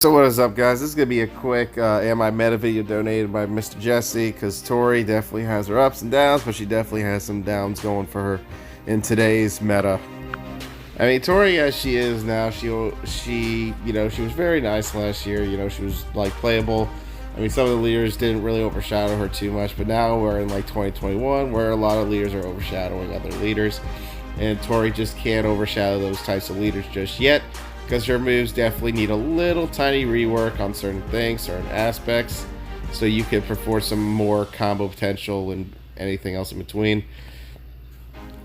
So what is up, guys? This is going to be a quick Am I Meta video donated by Mr. Jesse, because Tory definitely has her ups and downs, but she definitely has some downs going for her in today's meta. I mean, Tory, as she is now, she was very nice last year. She was like playable. I mean, some of the leaders didn't really overshadow her too much, but now we're in like 2021 where a lot of leaders are overshadowing other leaders, and Tory just can't overshadow those types of leaders just yet, because her moves definitely need a little tiny rework on certain things, certain aspects, so you can perform some more combo potential and anything else in between.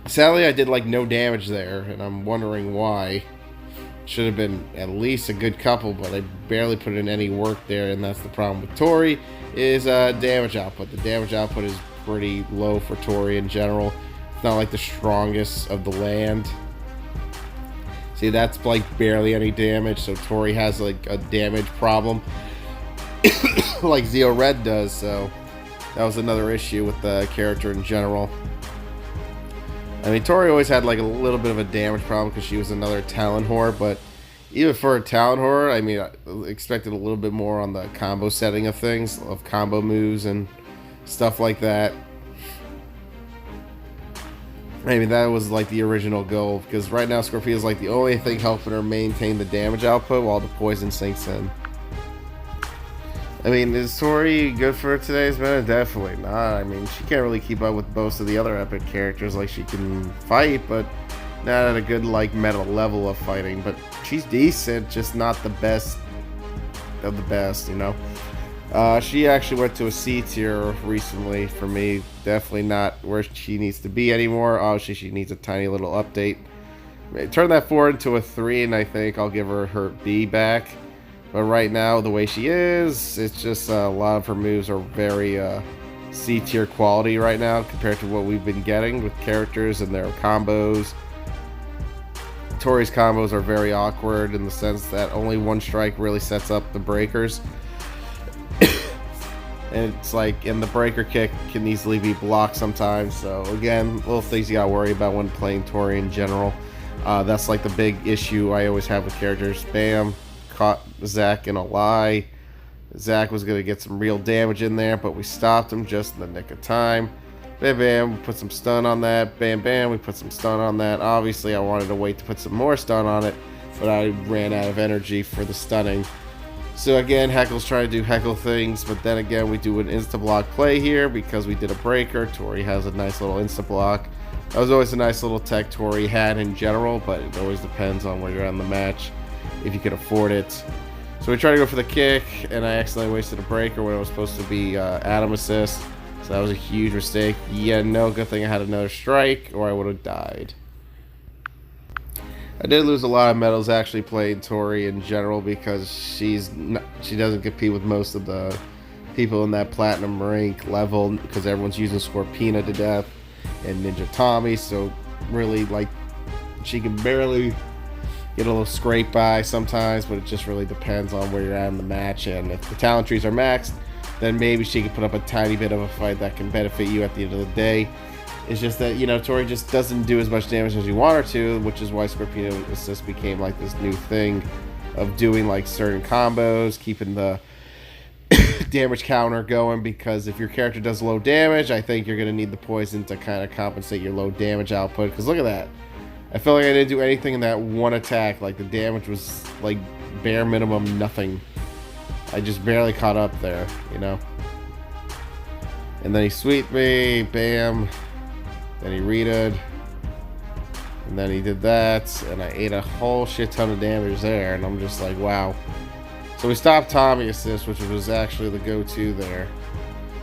Sadly, I did like no damage there, and I'm wondering why. Should have been at least a good couple, but I barely put in any work there, and that's the problem with Tory, is damage output. The damage output is pretty low for Tory in general. It's not like the strongest of the land. See, that's like barely any damage, so Tory has like a damage problem like Zeo Red does, so that was another issue with the character in general. I mean, Tory always had like a little bit of a damage problem because she was another Talon whore, but even for a Talon whore, I mean, I expected a little bit more on the combo setting of things, of combo moves and stuff like that. I mean, that was like the original goal, because right now Scorpio is like the only thing helping her maintain the damage output while the poison sinks in. I mean, is Tory good for today's meta? Definitely not. I mean, she can't really keep up with most of the other epic characters. Like, she can fight, but not at a good like meta level of fighting. But she's decent, just not the best of the best, you know. She actually went to a C tier recently for me. Definitely not where she needs to be anymore. Obviously, she needs a tiny little update. Turn that 4 into a 3, and I think I'll give her B back. But right now, the way she is, it's just a lot of her moves are very C tier quality right now compared to what we've been getting with characters and their combos. Tory's combos are very awkward in the sense that only one strike really sets up the breakers. And it's like, and the breaker kick can easily be blocked sometimes. So again, little things you gotta worry about when playing Tory in general. That's like the big issue I always have with characters. Bam, caught Zach in a lie. Zach was gonna get some real damage in there, but we stopped him just in the nick of time. Bam, bam, we put some stun on that. Bam, bam, we put some stun on that. Obviously, I wanted to wait to put some more stun on it, but I ran out of energy for the stunning. So again, Heckle's trying to do Heckle things, but then again, we do an insta-block play here because we did a breaker. Tory has a nice little insta-block. That was always a nice little tech Tory had in general, but it always depends on where you're on the match, if you can afford it. So we tried to go for the kick, and I accidentally wasted a breaker when it was supposed to be Adam assist. So that was a huge mistake. Yeah, no, good thing I had another strike, or I would have died. I did lose a lot of medals actually playing Tory in general because she doesn't compete with most of the people in that platinum rank level because everyone's using Scorpina to death and Ninja Tommy, so really like she can barely get a little scrape by sometimes, but it just really depends on where you're at in the match, and if the talent trees are maxed, then maybe she can put up a tiny bit of a fight that can benefit you at the end of the day. It's just that, you know, Tory just doesn't do as much damage as you want her to, which is why Scorpino Assist became like this new thing of doing like certain combos, keeping the damage counter going, because if your character does low damage, I think you're going to need the poison to kind of compensate your low damage output, because look at that. I felt like I didn't do anything in that one attack. Like, the damage was like bare minimum nothing. I just barely caught up there, you know. And then he sweeped me, bam. Then he readed, and then he did that, and I ate a whole shit ton of damage there, and I'm just like, wow. So we stopped Tommy assist, which was actually the go-to there.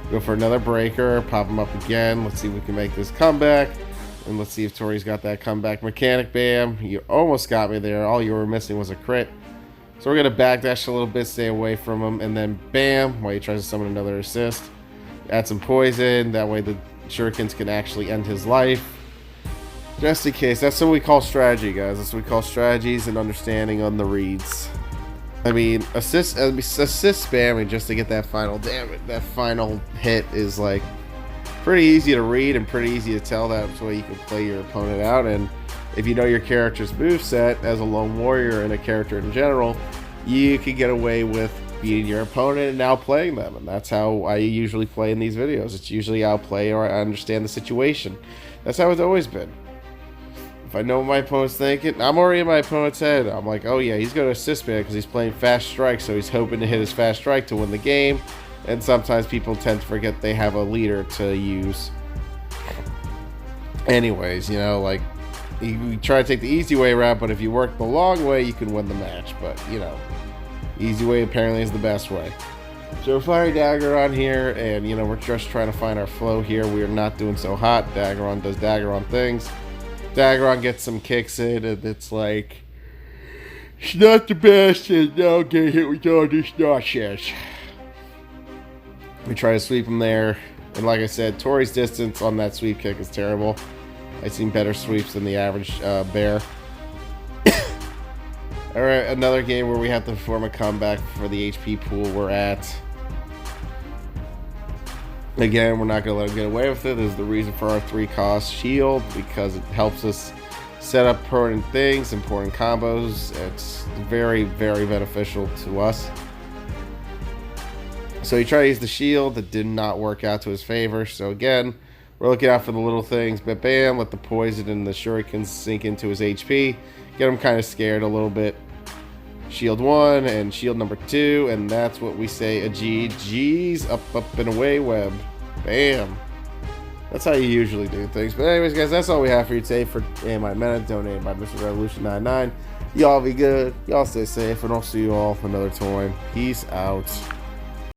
Go for another breaker, pop him up again. Let's see if we can make this comeback, and let's see if Tory's got that comeback mechanic. Bam, you almost got me there. All you were missing was a crit. So we're gonna backdash a little bit, stay away from him, and then bam, while he tries to summon another assist. Add some poison, that way the shurikens can actually end his life. Just in case. That's what we call strategy, guys. That's what we call strategies and understanding on the reads. I mean, assist spamming just to get that final damage, that final hit is like pretty easy to read and pretty easy to tell. That's the way you can play your opponent out. And if you know your character's moveset as a lone warrior and a character in general, you can get away with beating your opponent and outplaying them. And that's how I usually play in these videos. It's usually outplay or I understand the situation. That's how it's always been. If I know what my opponent's thinking, I'm already in my opponent's head. I'm like, oh yeah, he's going to assist me because he's playing fast strike, so he's hoping to hit his fast strike to win the game. And sometimes people tend to forget they have a leader to use. Anyways, you know, like, you try to take the easy way around, but if you work the long way, you can win the match. But, you know, easy way apparently is the best way. So we're firing Daggeron here, and, you know, we're just trying to find our flow here. We are not doing so hot. Daggeron does Daggeron things. Daggeron gets some kicks in, and it's like, it's not the best, and now get hit with all this nonsense. We try to sweep him there, and like I said, Tory's distance on that sweep kick is terrible. I've seen better sweeps than the average bear. Alright, another game where we have to perform a comeback for the HP pool we're at. Again, we're not going to let him get away with it. This is the reason for our 3-cost shield, because it helps us set up important things, important combos. It's very, very beneficial to us. So he tried to use the shield. That did not work out to his favor. So again, we're looking out for the little things. But bam, let the poison and the shurikens sink into his HP. Get him kind of scared a little bit. Shield 1 and shield number 2. And that's what we say a GG's. Up, up, and away, web. Bam. That's how you usually do things. But anyways, guys, that's all we have for you today for AMI Minute, donated by Mr. Revolution 99. Y'all be good. Y'all stay safe. And I'll see you all another time. Peace out.